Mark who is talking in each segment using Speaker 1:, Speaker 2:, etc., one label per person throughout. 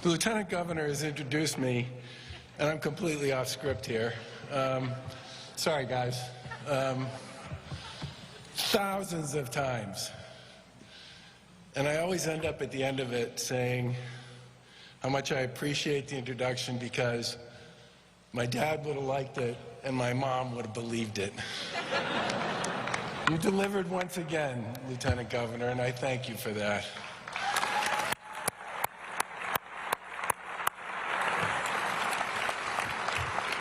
Speaker 1: The Lieutenant Governor has introduced me, and I'm completely off script here. Sorry, guys. Thousands of times. And I always end up at the end of it saying how much I appreciate the introduction because my dad would have liked it and my mom would have believed it. You delivered once again, Lieutenant Governor, and I thank you for that.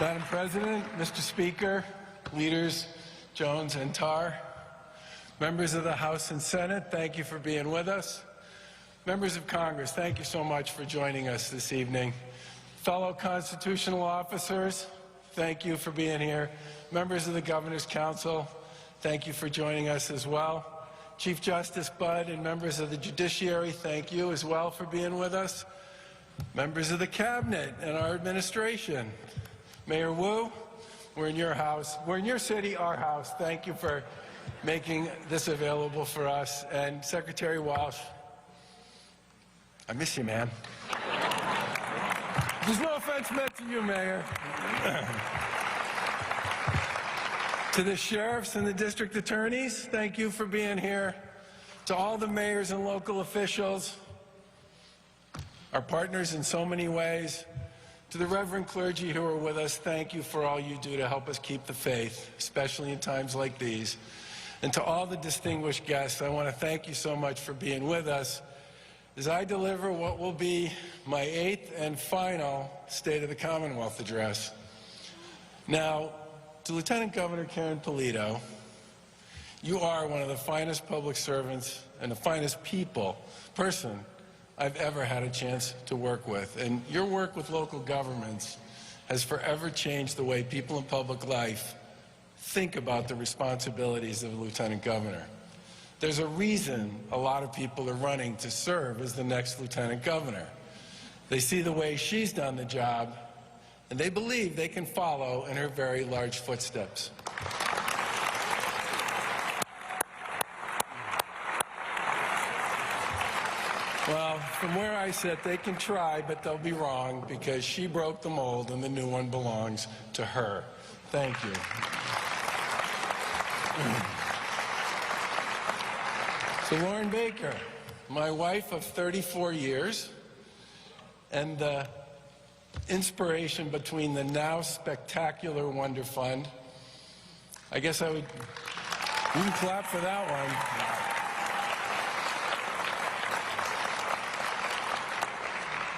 Speaker 1: Madam President, Mr. Speaker, leaders Jones and Tarr, members of the House and Senate, thank you for being with us. Members of Congress, thank you so much for joining us this evening. Fellow constitutional officers, thank you for being here. Members of the Governor's Council, thank you for joining us as well. Chief Justice Budd and members of the Judiciary, thank you as well for being with us. Members of the Cabinet and our administration, Mayor Wu, we're in your house. We're in your city, our house. Thank you for making this available for us. And Secretary Walsh, I miss you, man. There's no offense meant to you, Mayor. To the sheriffs and the district attorneys, thank you for being here. To all the mayors and local officials, our partners in so many ways. To the reverend clergy who are with us, thank you for all you do to help us keep the faith, especially in times like these. And to all the distinguished guests, I want to thank you so much for being with us as I deliver what will be my 8th and final State of the Commonwealth address. Now, to Lieutenant Governor Karen Polito, you are one of the finest public servants and the finest person I've ever had a chance to work with. And your work with local governments has forever changed the way people in public life think about the responsibilities of a lieutenant governor. There's a reason a lot of people are running to serve as the next lieutenant governor. They see the way she's done the job, and they believe they can follow in her very large footsteps. Well, from where I sit, they can try, but they'll be wrong because she broke the mold and the new one belongs to her. Thank you. So Lauren Baker, my wife of 34 years, and the inspiration between the now spectacular Wonder Fund. I guess you can clap for that one.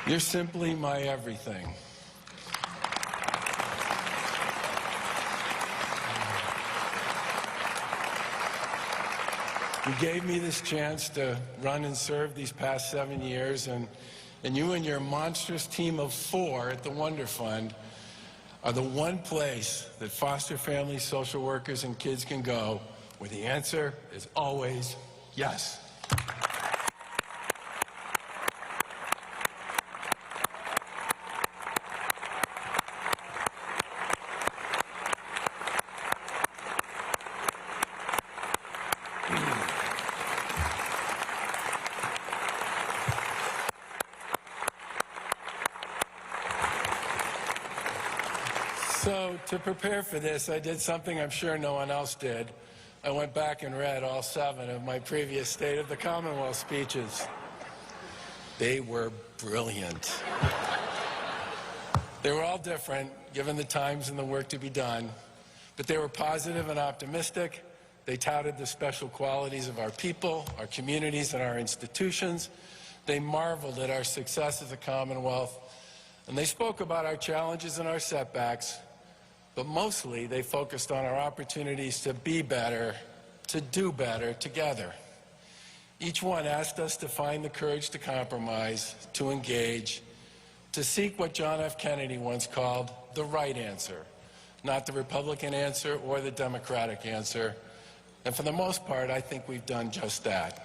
Speaker 1: You're simply my everything. You gave me this chance to run and serve these past 7 years, and you and your monstrous team of 4 at the Wonder Fund are the one place that foster families, social workers, and kids can go where the answer is always yes. So to prepare for this, I did something I'm sure no one else did. I went back and read all 7 of my previous State of the Commonwealth speeches. They were brilliant. They were all different, given the times and the work to be done, but they were positive and optimistic. They touted the special qualities of our people, our communities, and our institutions. They marveled at our success as a Commonwealth, and they spoke about our challenges and our setbacks, but mostly they focused on our opportunities to be better, to do better together. Each one asked us to find the courage to compromise, to engage, to seek what John F. Kennedy once called the right answer, not the Republican answer or the Democratic answer. And for the most part, I think we've done just that.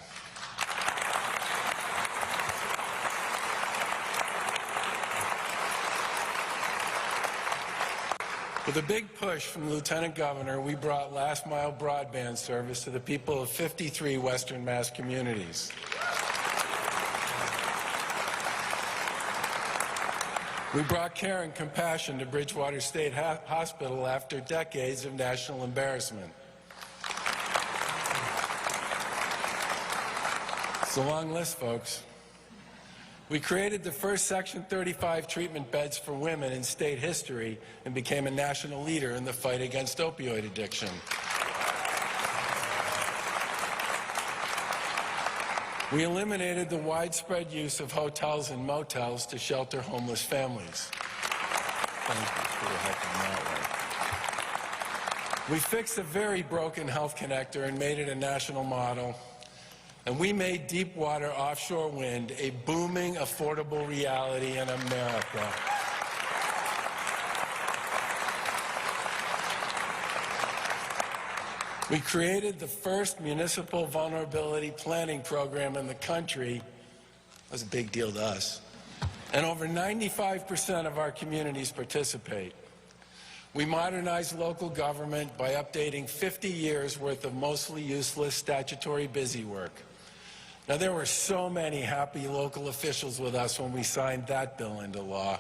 Speaker 1: With a big push from the Lieutenant Governor, we brought last-mile broadband service to the people of 53 Western Mass communities. We brought care and compassion to Bridgewater State Hospital after decades of national embarrassment. It's a long list, folks. We created the first Section 35 treatment beds for women in state history and became a national leader in the fight against opioid addiction. We eliminated the widespread use of hotels and motels to shelter homeless families. Thank you for helping that way. We fixed a very broken health connector and made it a national model. And we made deep water offshore wind a booming, affordable reality in America. We created the first municipal vulnerability planning program in the country. That was a big deal to us. And over 95% of our communities participate. We modernized local government by updating 50 years' worth of mostly useless statutory busywork. Now, there were so many happy local officials with us when we signed that bill into law.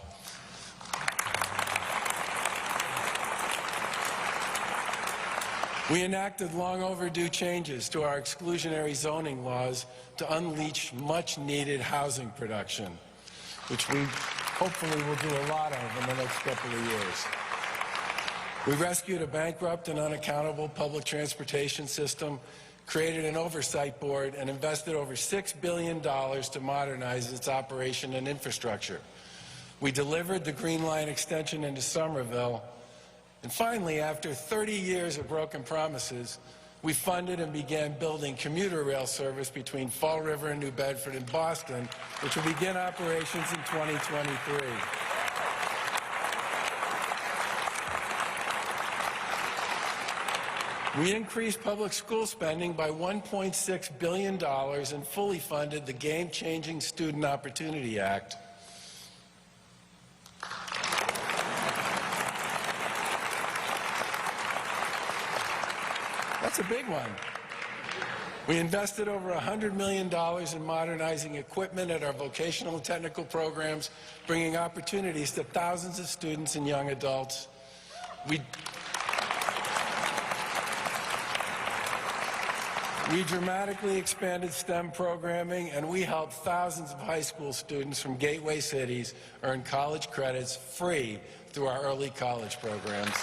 Speaker 1: We enacted long overdue changes to our exclusionary zoning laws to unleash much-needed housing production, which we hopefully will do a lot of in the next couple of years. We rescued a bankrupt and unaccountable public transportation system, created an oversight board, and invested over $6 billion to modernize its operation and infrastructure. We delivered the Green Line extension into Somerville. And finally, after 30 years of broken promises, we funded and began building commuter rail service between Fall River and New Bedford and Boston, which will begin operations in 2023. We increased public school spending by $1.6 billion and fully funded the game-changing Student Opportunity Act. That's a big one. We invested over $100 million in modernizing equipment at our vocational and technical programs, bringing opportunities to thousands of students and young adults. We dramatically expanded STEM programming, and we helped thousands of high school students from gateway cities earn college credits free through our early college programs.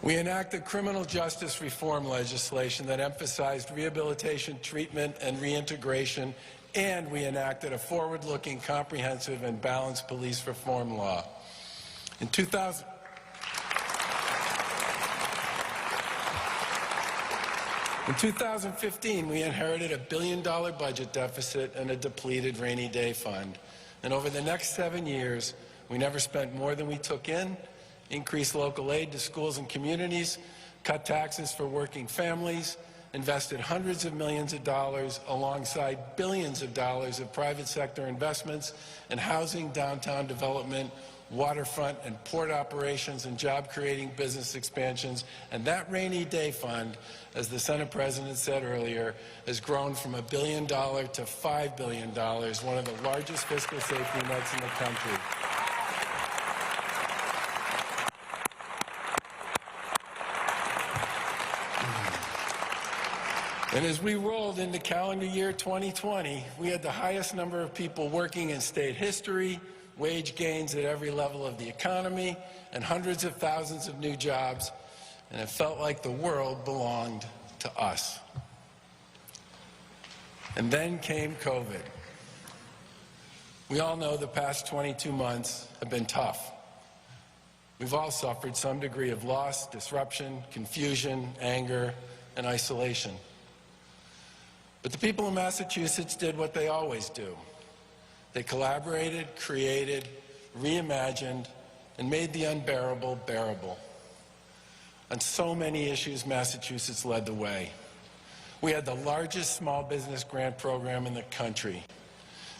Speaker 1: We enacted criminal justice reform legislation that emphasized rehabilitation, treatment, and reintegration, and we enacted a forward-looking, comprehensive, and balanced police reform law. In 2015, we inherited a $1 billion budget deficit and a depleted rainy day fund. And over the next 7 years, we never spent more than we took in, increased local aid to schools and communities, cut taxes for working families, invested hundreds of millions of dollars alongside billions of dollars of private sector investments in housing, downtown development, waterfront and port operations, and job-creating business expansions. And that rainy day fund, as the Senate President said earlier, has grown from $1 billion to $5 billion, one of the largest fiscal safety nets in the country. And as we rolled into calendar year 2020, we had the highest number of people working in state history, wage gains at every level of the economy, and hundreds of thousands of new jobs, and it felt like the world belonged to us. And then came COVID. We all know the past 22 months have been tough. We've all suffered some degree of loss, disruption, confusion, anger, and isolation. But the people of Massachusetts did what they always do. They collaborated, created, reimagined, and made the unbearable bearable. On so many issues, Massachusetts led the way. We had the largest small business grant program in the country.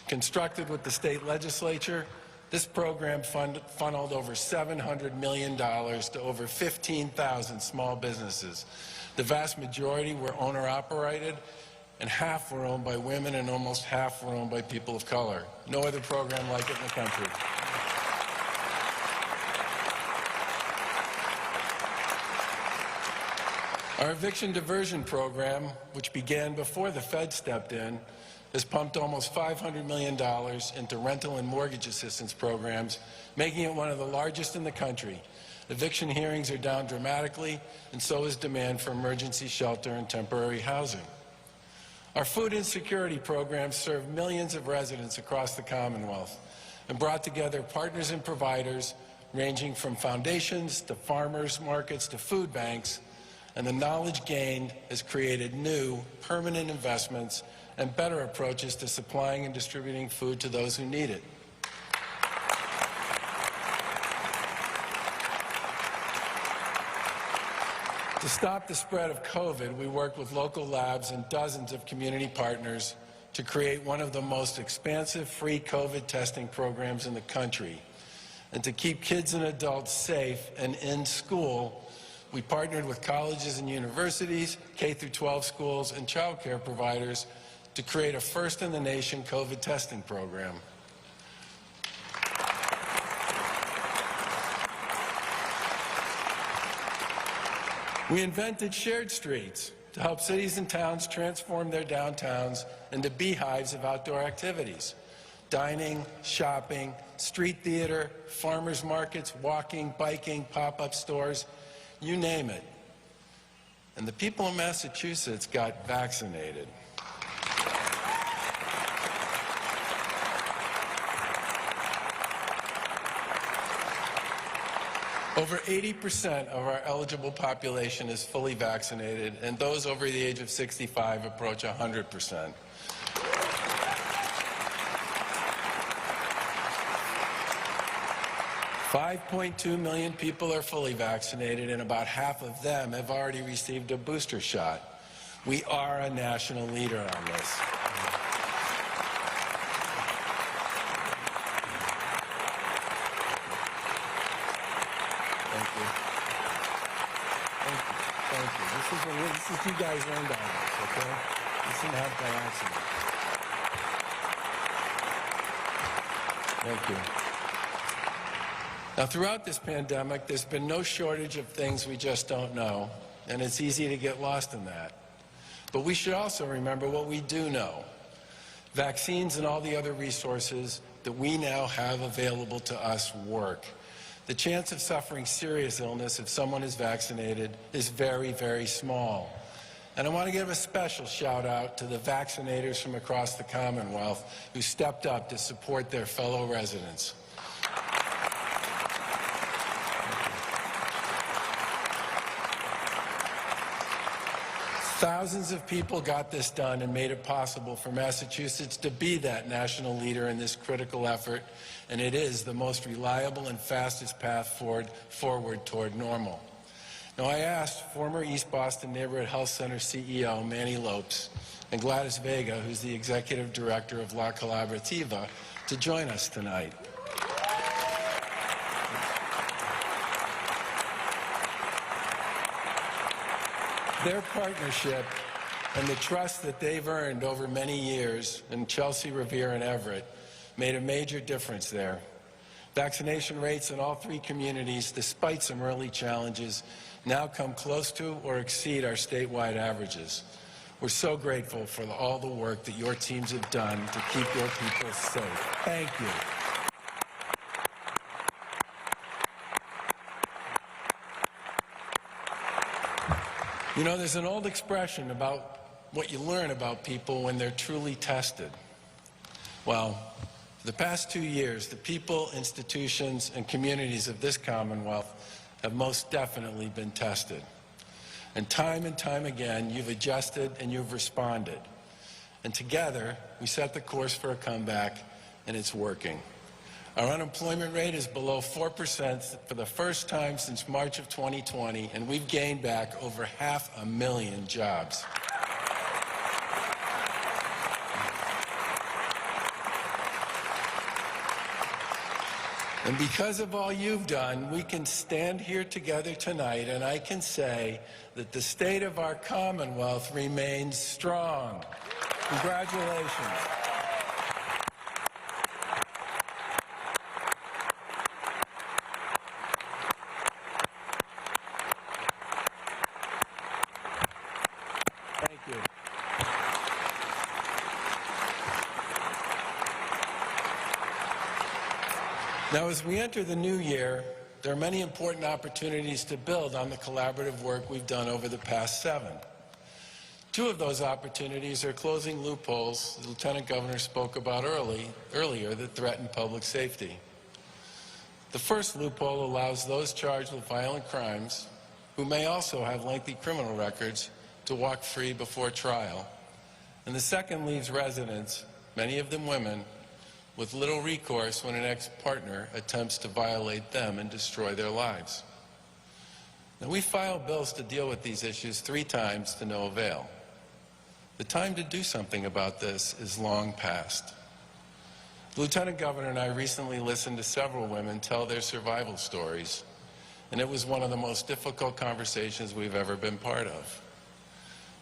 Speaker 1: Constructed with the state legislature, this program funneled over $700 million to over 15,000 small businesses. The vast majority were owner-operated, and half were owned by women, and almost half were owned by people of color. No other program like it in the country. Our eviction diversion program, which began before the Fed stepped in, has pumped almost $500 million into rental and mortgage assistance programs, making it one of the largest in the country. Eviction hearings are down dramatically, and so is demand for emergency shelter and temporary housing. Our food insecurity programs serve millions of residents across the Commonwealth and brought together partners and providers ranging from foundations to farmers markets to food banks, and the knowledge gained has created new, permanent investments and better approaches to supplying and distributing food to those who need it. To stop the spread of COVID, we worked with local labs and dozens of community partners to create one of the most expansive free COVID testing programs in the country. And to keep kids and adults safe and in school, we partnered with colleges and universities, K-12 schools, and child care providers to create a first-in-the-nation COVID testing program. We invented shared streets to help cities and towns transform their downtowns into beehives of outdoor activities. Dining, shopping, street theater, farmers markets, walking, biking, pop-up stores, you name it. And the people in Massachusetts got vaccinated. Over 80% of our eligible population is fully vaccinated, and those over the age of 65 approach 100%. $5.2 million people are fully vaccinated, and about half of them have already received a booster shot. We are a national leader on this. Thank you. Thank you. Thank you. This is you guys learned on this, okay? This didn't happen by accident. Thank you. Now, throughout this pandemic, there's been no shortage of things we just don't know, and it's easy to get lost in that. But we should also remember what we do know. Vaccines and all the other resources that we now have available to us work. The chance of suffering serious illness if someone is vaccinated is very, very small. And I want to give a special shout out to the vaccinators from across the Commonwealth who stepped up to support their fellow residents. Thousands of people got this done and made it possible for Massachusetts to be that national leader in this critical effort, and it is the most reliable and fastest path forward toward normal. Now, I asked former East Boston Neighborhood Health Center CEO Manny Lopes and Gladys Vega, who's the executive director of La Collaborativa, to join us tonight. Their partnership and the trust that they've earned over many years in Chelsea, Revere, and Everett made a major difference there. Vaccination rates in all three communities, despite some early challenges, now come close to or exceed our statewide averages. We're so grateful for all the work that your teams have done to keep your people safe. Thank you. You know, there's an old expression about what you learn about people when they're truly tested. Well, for the past 2 years, the people, institutions, and communities of this Commonwealth have most definitely been tested. And time again, you've adjusted and you've responded. And together, we set the course for a comeback, and it's working. Our unemployment rate is below 4% for the first time since March of 2020, and we've gained back over 500,000 jobs. And because of all you've done, we can stand here together tonight, and I can say that the state of our Commonwealth remains strong. Congratulations. Thank you. Now, as we enter the new year, there are many important opportunities to build on the collaborative work we've done over the past 7. 2 of those opportunities are closing loopholes the Lieutenant Governor spoke about earlier that threaten public safety. The first loophole allows those charged with violent crimes, who may also have lengthy criminal records, to walk free before trial. And the second leaves residents, many of them women, with little recourse when an ex-partner attempts to violate them and destroy their lives. Now, we filed bills to deal with these issues 3 times to no avail. The time to do something about this is long past. The Lieutenant Governor and I recently listened to several women tell their survival stories, and it was one of the most difficult conversations we've ever been part of.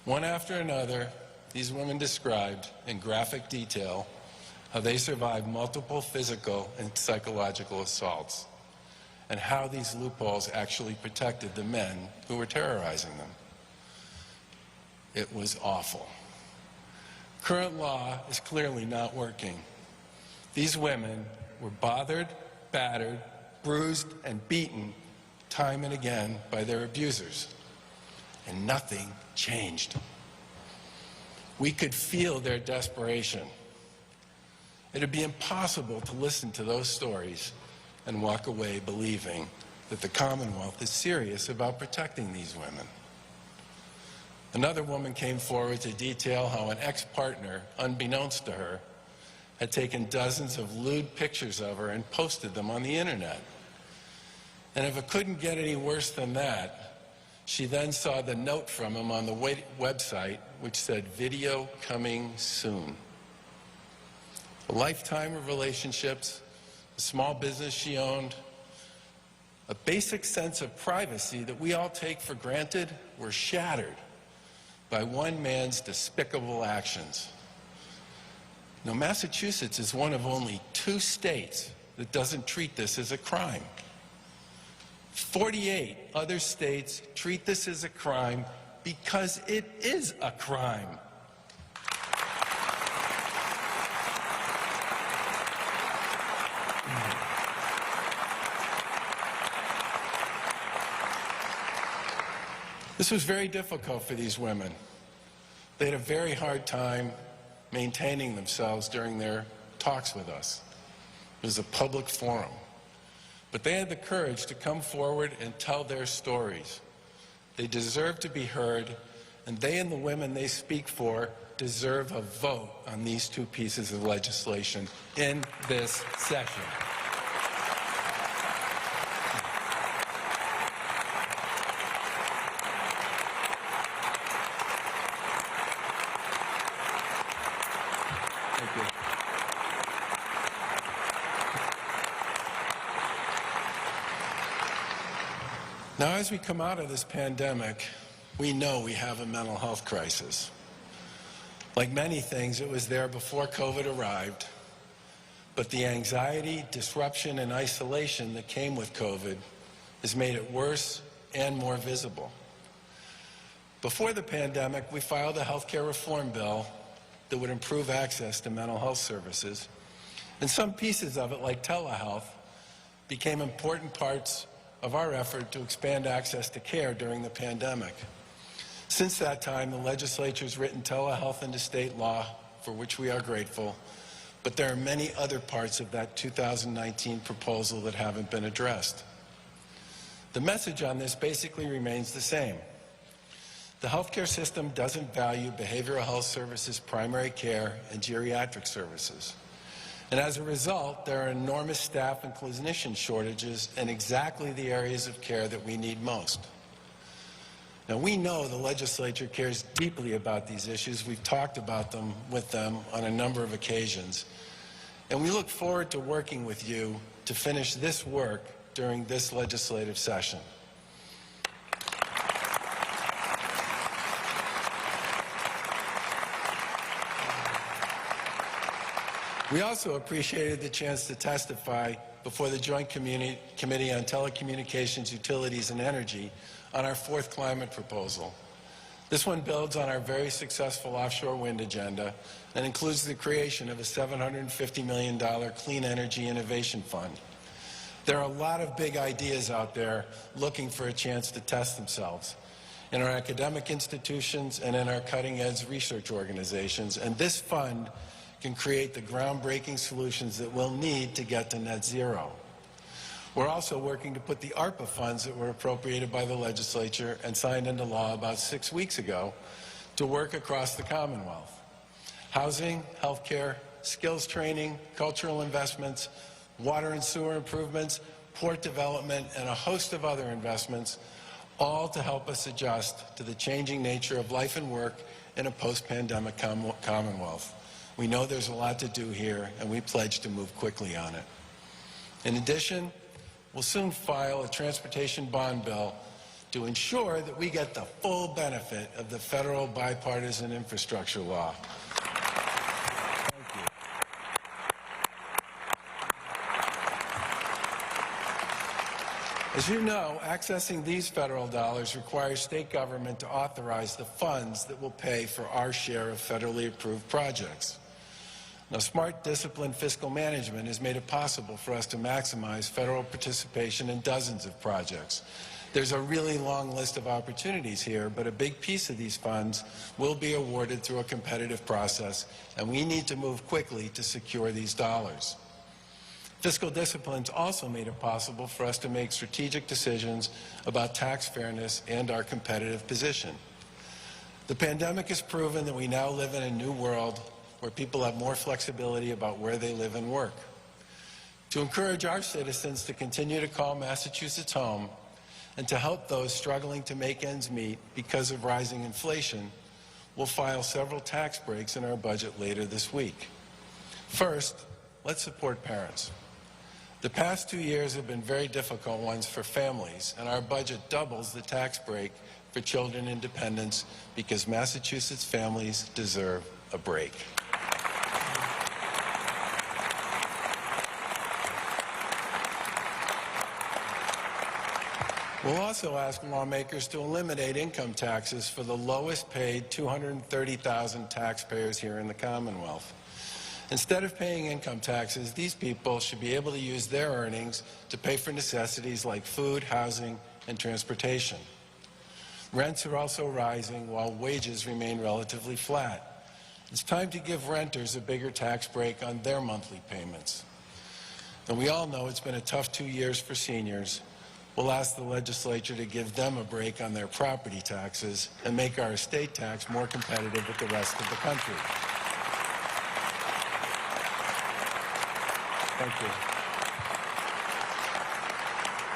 Speaker 1: One after another, these women described in graphic detail how they survived multiple physical and psychological assaults, and how these loopholes actually protected the men who were terrorizing them. It was awful. Current law is clearly not working. These women were bothered, battered, bruised, and beaten time and again by their abusers, and nothing changed. We could feel their desperation. It would be impossible to listen to those stories and walk away believing that the Commonwealth is serious about protecting these women. Another woman came forward to detail how an ex-partner, unbeknownst to her, had taken dozens of lewd pictures of her and posted them on the internet. And if it couldn't get any worse than that, she then saw the note from him on the website which said, "Video coming soon." A lifetime of relationships, a small business she owned, a basic sense of privacy that we all take for granted were shattered by one man's despicable actions. Now, Massachusetts is one of only 2 states that doesn't treat this as a crime. 48 other states treat this as a crime because it is a crime. This was very difficult for these women. They had a very hard time maintaining themselves during their talks with us. It was a public forum. But they had the courage to come forward and tell their stories. They deserve to be heard, and they and the women they speak for deserve a vote on these 2 pieces of legislation in this session. Thank you. Now, as we come out of this pandemic, we know we have a mental health crisis. Like many things, it was there before COVID arrived, but the anxiety, disruption, and isolation that came with COVID has made it worse and more visible. Before the pandemic, we filed a healthcare reform bill that would improve access to mental health services, and some pieces of it, like telehealth, became important parts of our effort to expand access to care during the pandemic. Since that time, the legislature has written telehealth into state law, for which we are grateful, but there are many other parts of that 2019 proposal that haven't been addressed. The message on this basically remains the same. The healthcare system doesn't value behavioral health services, primary care, and geriatric services. And as a result, there are enormous staff and clinician shortages in exactly the areas of care that we need most. Now, we know the legislature cares deeply about these issues. We've talked about them with them on a number of occasions. And we look forward to working with you to finish this work during this legislative session. We also appreciated the chance to testify before the Joint Committee on Telecommunications, Utilities, and Energy on our fourth climate proposal. This one builds on our very successful offshore wind agenda and includes the creation of a $750 million Clean Energy Innovation Fund. There are a lot of big ideas out there looking for a chance to test themselves in our academic institutions and in our cutting-edge research organizations, and this fund can create the groundbreaking solutions that we'll need to get to net zero. We're also working to put the ARPA funds that were appropriated by the legislature and signed into law about 6 weeks ago to work across the Commonwealth. Housing, healthcare, skills training, cultural investments, water and sewer improvements, port development, and a host of other investments, all to help us adjust to the changing nature of life and work in a post-pandemic Commonwealth. We know there's a lot to do here, and we pledge to move quickly on it. In addition, we'll soon file a transportation bond bill to ensure that we get the full benefit of the federal bipartisan infrastructure law. Thank you. As you know, accessing these federal dollars requires state government to authorize the funds that will pay for our share of federally approved projects. Now, smart, disciplined fiscal management has made it possible for us to maximize federal participation in dozens of projects. There's a really long list of opportunities here, but a big piece of these funds will be awarded through a competitive process, and we need to move quickly to secure these dollars. Fiscal disciplines also made it possible for us to make strategic decisions about tax fairness and our competitive position. The pandemic has proven that we now live in a new world where people have more flexibility about where they live and work. To encourage our citizens to continue to call Massachusetts home and to help those struggling to make ends meet because of rising inflation, we'll file several tax breaks in our budget later this week. First, let's support parents. The past 2 years have been very difficult ones for families, and our budget doubles the tax break for children and dependents because Massachusetts families deserve a break. We'll also ask lawmakers to eliminate income taxes for the lowest paid 230,000 taxpayers here in the Commonwealth. Instead of paying income taxes, these people should be able to use their earnings to pay for necessities like food, housing, and transportation. Rents are also rising while wages remain relatively flat. It's time to give renters a bigger tax break on their monthly payments. And we all know it's been a tough 2 years for seniors. We'll ask the legislature to give them a break on their property taxes and make our estate tax more competitive with the rest of the country. Thank you.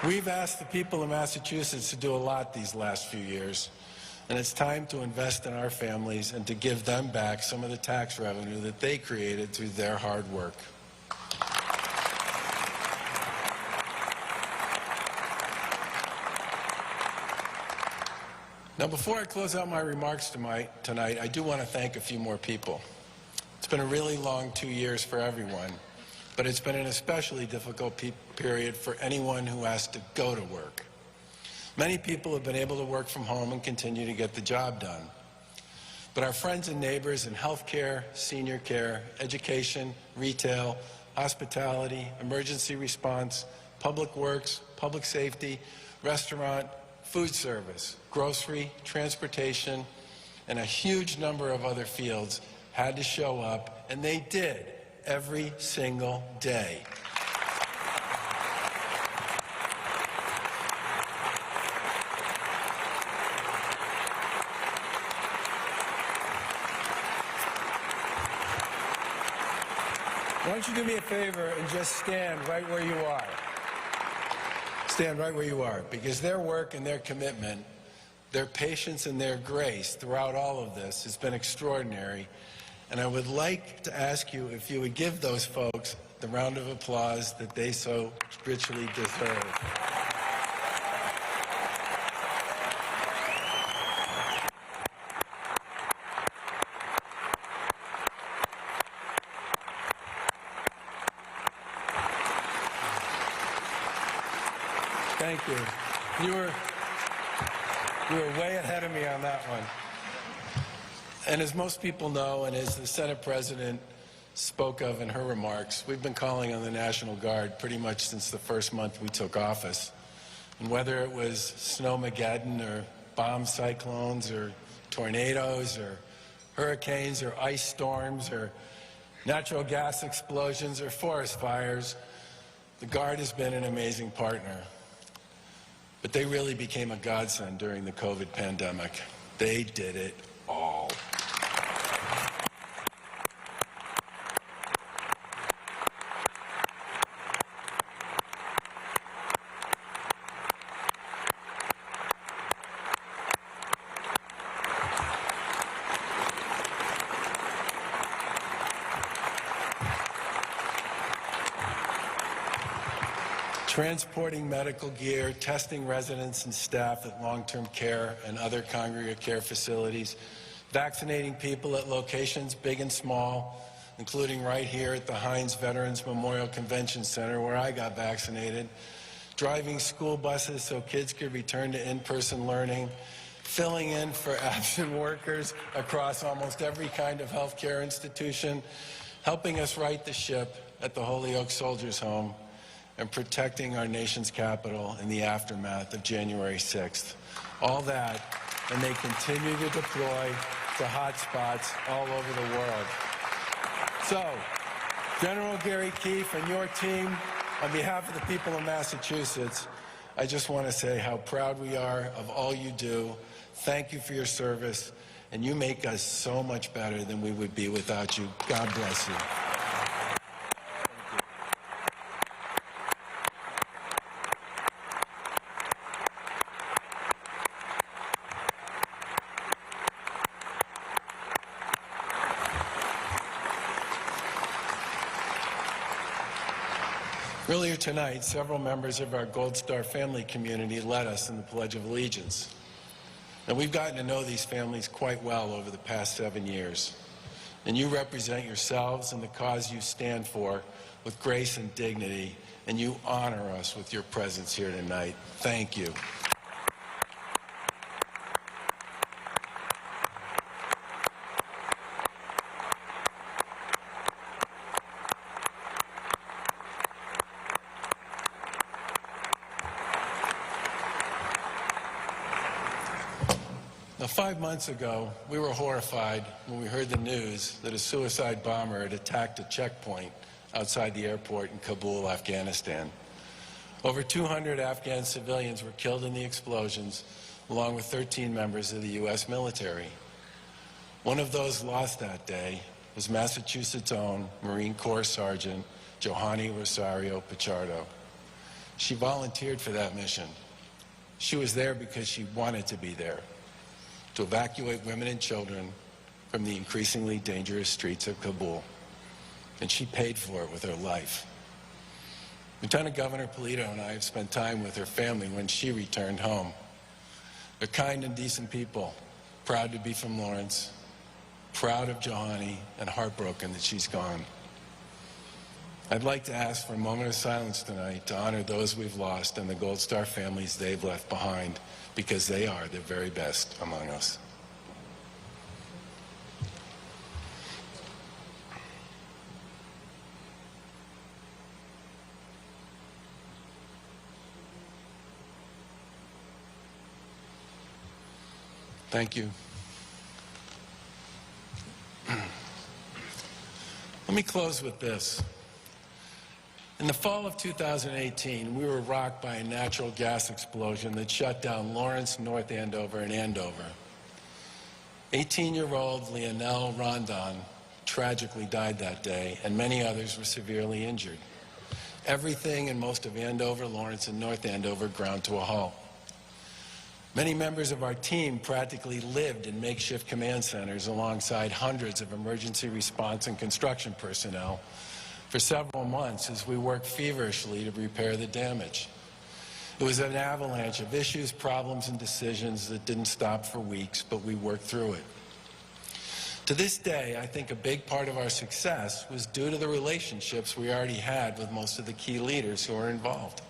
Speaker 1: We've asked the people of Massachusetts to do a lot these last few years, and it's time to invest in our families and to give them back some of the tax revenue that they created through their hard work. Now, before I close out my remarks tonight, I do want to thank a few more people. It's been a really long 2 years for everyone, but it's been an especially difficult period for anyone who has to go to work. Many people have been able to work from home and continue to get the job done. But our friends and neighbors in healthcare, senior care, education, retail, hospitality, emergency response, public works, public safety, restaurant, food service, grocery, transportation, and a huge number of other fields had to show up, and they did every single day. Why don't you do me a favor and just stand right where you are? Stand right where you are, because their work and their commitment, their patience and their grace throughout all of this has been extraordinary. And I would like to ask you if you would give those folks the round of applause that they so richly deserve. Thank you. You were way ahead of me on that one. And as most people know, and as the Senate President spoke of in her remarks, we've been calling on the National Guard pretty much since the first month we took office. And whether it was snowmageddon or bomb cyclones or tornadoes or hurricanes or ice storms or natural gas explosions or forest fires, the Guard has been an amazing partner. But they really became a godsend during the COVID pandemic. They did it all. Transporting medical gear, testing residents and staff at long-term care and other congregate care facilities, vaccinating people at locations big and small, including right here at the Heinz Veterans Memorial Convention Center where I got vaccinated, driving school buses so kids could return to in-person learning, filling in for absent workers across almost every kind of healthcare institution, helping us right the ship at the Holyoke Soldiers Home, and protecting our nation's capital in the aftermath of January 6th. All that, and they continue to deploy to hotspots all over the world. So, General Gary Keefe and your team, on behalf of the people of Massachusetts, I just want to say how proud we are of all you do. Thank you for your service, and you make us so much better than we would be without you. God bless you. Earlier tonight, several members of our Gold Star family community led us in the Pledge of Allegiance. And we've gotten to know these families quite well over the past 7 years. And you represent yourselves and the cause you stand for with grace and dignity, and you honor us with your presence here tonight. Thank you. Now, 5 months ago, we were horrified when we heard the news that a suicide bomber had attacked a checkpoint outside the airport in Kabul, Afghanistan. Over 200 Afghan civilians were killed in the explosions, along with 13 members of the U.S. military. One of those lost that day was Massachusetts' own Marine Corps Sergeant Johanny Rosario Pichardo. She volunteered for that mission. She was there because she wanted to be there, to evacuate women and children from the increasingly dangerous streets of Kabul. And she paid for it with her life. Lieutenant Governor Polito and I have spent time with her family when she returned home. They're kind and decent people, proud to be from Lawrence, proud of Johanny, and heartbroken that she's gone. I'd like to ask for a moment of silence tonight to honor those we've lost and the Gold Star families they've left behind, because they are the very best among us. Thank you. Let me close with this. In the fall of 2018, we were rocked by a natural gas explosion that shut down Lawrence, North Andover, and Andover. 18-year-old Leonel Rondon tragically died that day, and many others were severely injured. Everything in most of Andover, Lawrence, and North Andover ground to a halt. Many members of our team practically lived in makeshift command centers alongside hundreds of emergency response and construction personnel for several months as we worked feverishly to repair the damage. It was an avalanche of issues, problems, and decisions that didn't stop for weeks, but we worked through it. To this day, I think a big part of our success was due to the relationships we already had with most of the key leaders who were involved.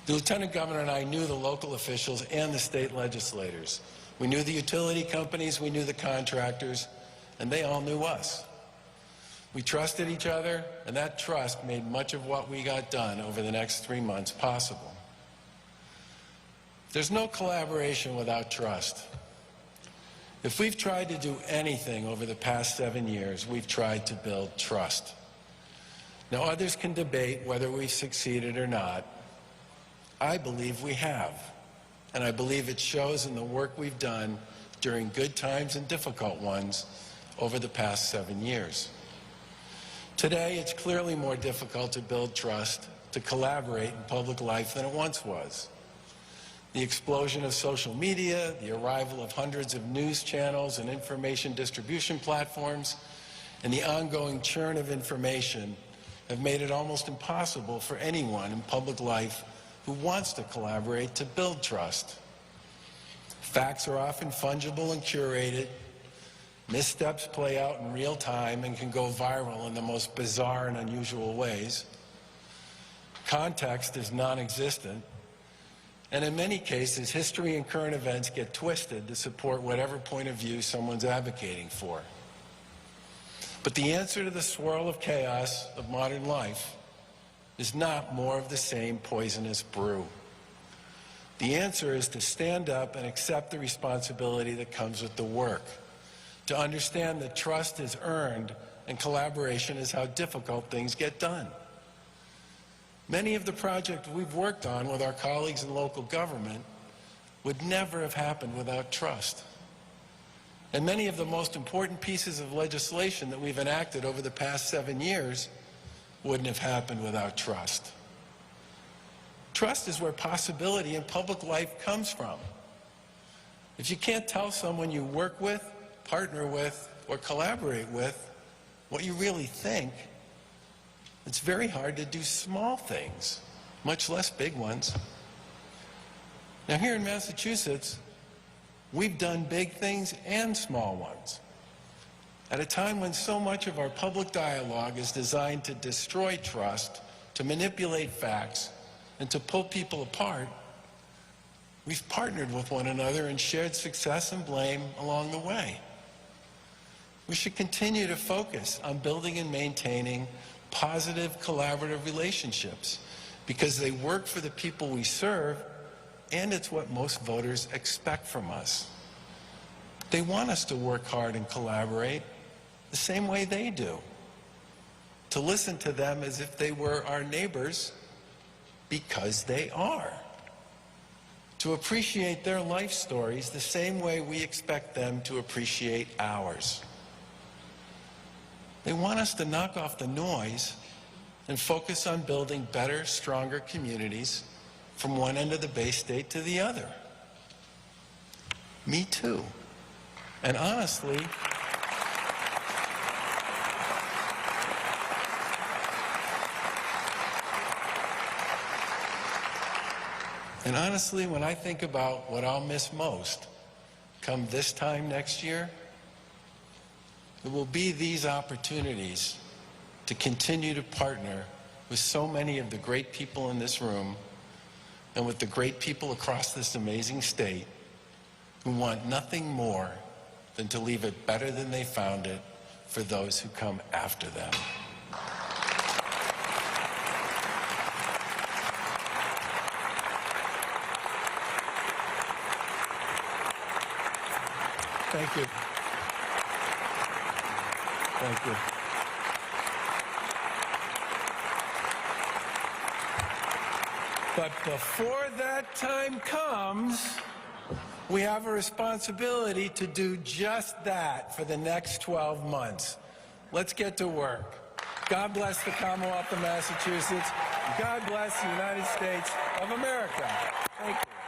Speaker 1: The Lieutenant Governor and I knew the local officials and the state legislators. We knew the utility companies, we knew the contractors, and they all knew us. We trusted each other, and that trust made much of what we got done over the next 3 months possible. There's no collaboration without trust. If we've tried to do anything over the past 7 years, we've tried to build trust. Now, others can debate whether we've succeeded or not. I believe we have, and I believe it shows in the work we've done during good times and difficult ones over the past 7 years. Today, it's clearly more difficult to build trust, to collaborate in public life than it once was. The explosion of social media, the arrival of hundreds of news channels and information distribution platforms, and the ongoing churn of information have made it almost impossible for anyone in public life who wants to collaborate to build trust. Facts are often fungible and curated. Missteps play out in real time and can go viral in the most bizarre and unusual ways. Context is non-existent. And in many cases, history and current events get twisted to support whatever point of view someone's advocating for. But the answer to the swirl of chaos of modern life is not more of the same poisonous brew. The answer is to stand up and accept the responsibility that comes with the work, to understand that trust is earned and collaboration is how difficult things get done. Many of the projects we've worked on with our colleagues in local government would never have happened without trust. And many of the most important pieces of legislation that we've enacted over the past 7 years wouldn't have happened without trust. Trust is where possibility in public life comes from. If you can't tell someone you work with, partner with, or collaborate with what you really think, it's very hard to do small things, much less big ones. Now, here in Massachusetts, we've done big things and small ones. At a time when so much of our public dialogue is designed to destroy trust, to manipulate facts, and to pull people apart, we've partnered with one another and shared success and blame along the way. We should continue to focus on building and maintaining positive, collaborative relationships because they work for the people we serve, and it's what most voters expect from us. They want us to work hard and collaborate the same way they do, to listen to them as if they were our neighbors because they are, to appreciate their life stories the same way we expect them to appreciate ours. They want us to knock off the noise and focus on building better, stronger communities from one end of the Bay State to the other. Me too. And honestly, when I think about what I'll miss most come this time next year, it will be these opportunities to continue to partner with so many of the great people in this room and with the great people across this amazing state who want nothing more than to leave it better than they found it for those who come after them. Thank you. Thank you. But before that time comes, we have a responsibility to do just that for the next 12 months. Let's get to work. God bless the Commonwealth of Massachusetts. God bless the United States of America. Thank you.